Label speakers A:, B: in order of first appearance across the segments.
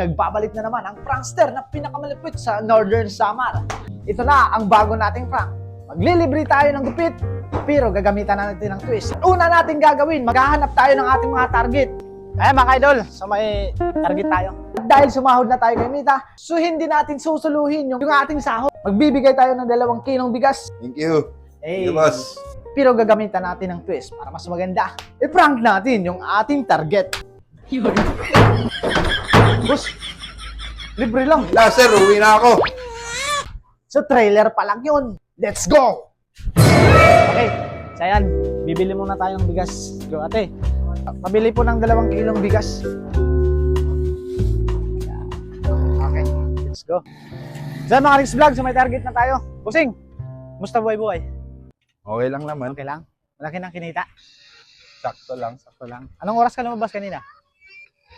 A: Nagbabalik na naman ang prankster na pinakamalupit sa Northern Samar. Ito na ang bago nating prank. Maglilibre tayo ng gupit, pero gagamitan natin ng twist. Una natin gagawin, maghahanap tayo ng ating mga target. Ayan mga idol, so may target tayo. At dahil sumahod na tayo kay Mita, so hindi natin susuluhin yung ating sahod. Magbibigay tayo ng 2 kilong bigas.
B: Thank you.
A: Hey.
B: Thank you, boss.
A: Pero gagamitan natin ng twist para mas maganda. I-prank natin yung ating target. Boss, libre lang.
B: Wala, sir. Uwi na ako.
A: So trailer pa lang yun. Let's go! Okay, so ayan, bibili muna tayo ng bigas. Go ate, pabili po ng 2 kilong bigas. Okay, let's go. So mga next vlog, so may target na tayo. Busing, musta buhay-buhay?
B: Okay lang naman.
A: Okay lang? Malaki ng kinita?
B: Sakto lang.
A: Sakto lang. Anong oras ka lumabas kanina?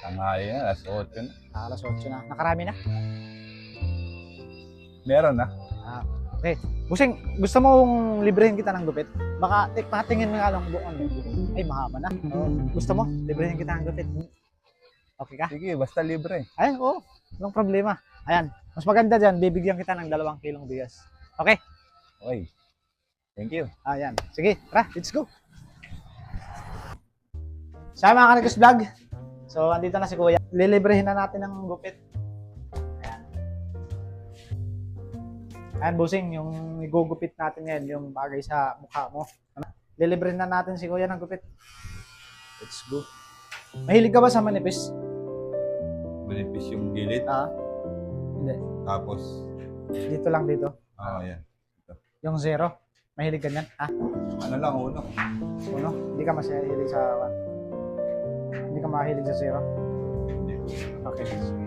B: Tanghali na. Alas 8 na.
A: Alas 8 na. Nakarami na?
B: Meron na.
A: Okay. Busing, gusto mong librehin kita ng gupit? Baka patingin nga lang buong ay mahaba na. Gusto mo? Librehin kita ng gupit. Okay ka?
B: Sige, basta libre.
A: Ay, oo. Walang problema. Ayan. Mas maganda dyan, bibigyan kita ng 2 kilong bigas. Okay?
B: Okay. Thank you.
A: Ayan. Sige, tara, let's go. Sa mga Kanagos Vlog. So, andito na si Kuya. Lilibrehin na natin ng gupit. Ayan, Busing, yung igugupit natin ngayon, yung bagay sa mukha mo. Lilibre na natin si Kuya ng gupit. Let's go. Mahilig ka ba sa manipis?
B: Manipis yung gilid.
A: Hindi.
B: Tapos,
A: Dito lang dito.
B: yan.
A: Yung 0. Mahilig ka niyan?
B: Ano lang, uno.
A: Uno? Hindi ka mahilig sa... Hindi ka mahilig sa 0?
B: Hindi.
A: Okay. Sige.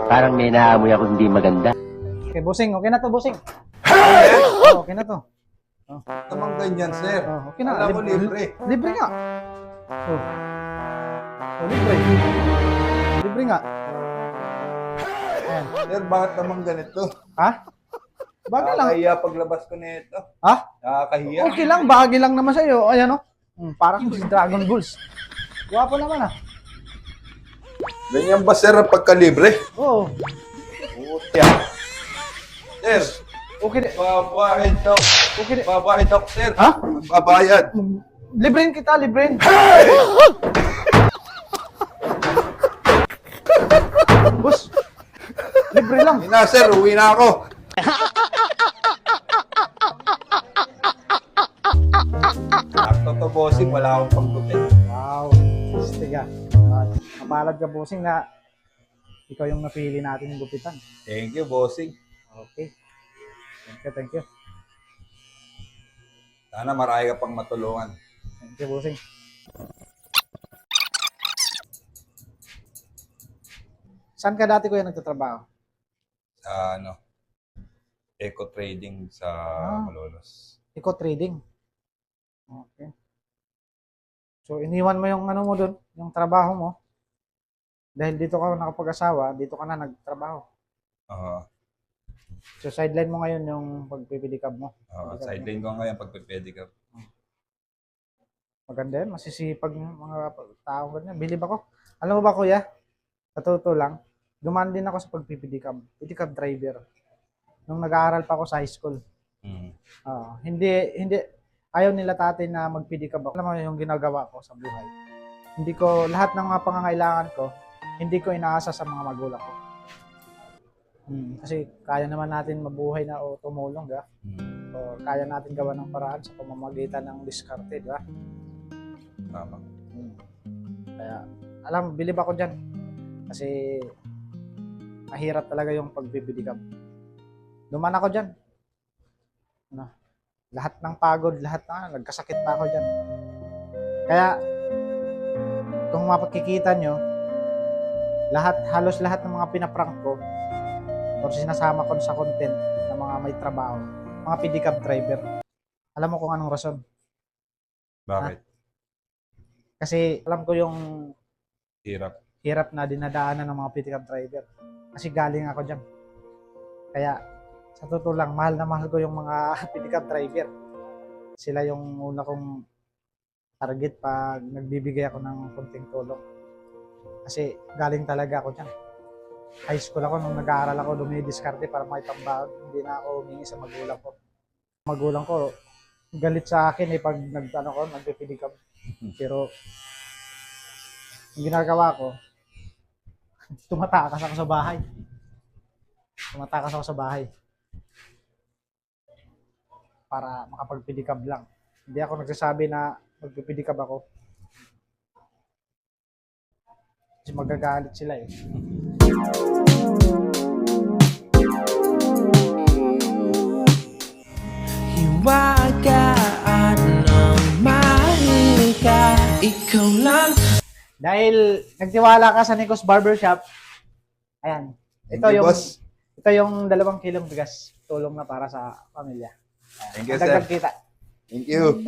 C: Parang may naamoy ako hindi maganda.
A: Okay, Busing. Okay na to, Busing. Okay na to.
B: Tamang ganyan, sir.
A: Okay na.
B: Alam mo, libre.
A: Libre nga. Libre. Libre nga. Ayan.
B: Sir, bakit naman ganito?
A: Ha? Bagay lang.
B: Nakakahiya paglabas ko nito.
A: Ha?
B: Nakakahiya.
A: Okay lang. Bagay lang naman sa'yo. Ayan o. Parang si Dragon Balls. Guwapo naman ah.
B: Ganyan ba, sir, ang pagka-libre?
A: Oo.
B: Utya. Sir,
A: Okay.
B: babayad daw.
A: Okay.
B: Babayad daw, sir.
A: Ha?
B: Babayad.
A: Librehin kita. Librehin. Boss. Libre lang.
B: Hindi na, sir. Uwi na ako. Sakto to, bossing. Wala akong panggupit.
A: Wow. Stiga. Kapalad ka, Busing, na ikaw yung napili natin yung gupitan.
B: Thank you, bossing.
A: Okay. Thank you.
B: Sana marami ka pang matulungan.
A: Thank you, Busing. Saan ka dati kuya nagtatrabaho?
B: Sa, eco trading sa Malolos.
A: Eco trading. Okay. So, iniwan mo yung mo doon, yung trabaho mo. Dahil dito ka nakapag-asawa, dito ka na nagtrabaho. So, sideline mo ngayon yung pagpipidikab mo.
B: Sideline ko ngayon pagpipedicab.
A: Maganda yan, masisipag yung mga tao ganyan. Bilib ako. Alam mo ba kuya, sa totoo lang, dumaan din ako sa pagpipidikab. Pedicab driver. Nung nag-aaral pa ako sa high school. Hindi, ayaw nila tatay na magpidikab ako. Alam mo yung ginagawa ko sa buhay. Hindi ko, lahat ng mga pangangailangan ko, hindi ko inaasa sa mga magulang ko. Kasi kaya naman natin mabuhay na o tumulong, di ba? O kaya natin gawa ng paraan sa pamamagitan ng diskarte, di ba?
B: Tama.
A: Kaya, alam, bilib ako dyan. Kasi, mahirap talaga yung pagbibidikab. Duman ako dyan. Lahat ng pagod, nagkasakit pa ako dyan. Kaya, kung mapagkikita nyo, halos lahat ng mga pinaprank ko, or sinasama ko sa content ng mga may trabaho, mga pedicab driver. Alam mo kung anong rason?
B: Bakit?
A: Kasi alam ko yung
B: hirap
A: na dinadaanan ng mga pedicab driver. Kasi galing ako dyan. Kaya, sa totoo lang, mahal na mahal ko yung mga pedicab driver. sila yung una kong target pag nagbibigay ako ng konting tulong. Kasi galing talaga ako dyan. High school ako, nung nag-aaral ako, dumidiskarte para makipambahag. Hindi na ako humingi sa magulang ko. Magulang ko, galit sa akin pag nagpipidikab. Pero, yung ginagawa ko, tumatakas ako sa bahay. Tumatakas ako sa bahay. Para makapagpidikab lang. Hindi ako nagsasabi na magpipidikab ako. Kasi magagalit sila eh.
D: Hiwagaan ng mahika, ikaw lang.
A: Dahil nagtiwala ka sa Nikos Barbershop, ayan.
B: Thank you, boss.
A: Ito yung 2 kilong bigas. Tulong na para sa pamilya.
B: Thank you,
A: Dagdag
B: sir.
A: kita.
B: Thank you.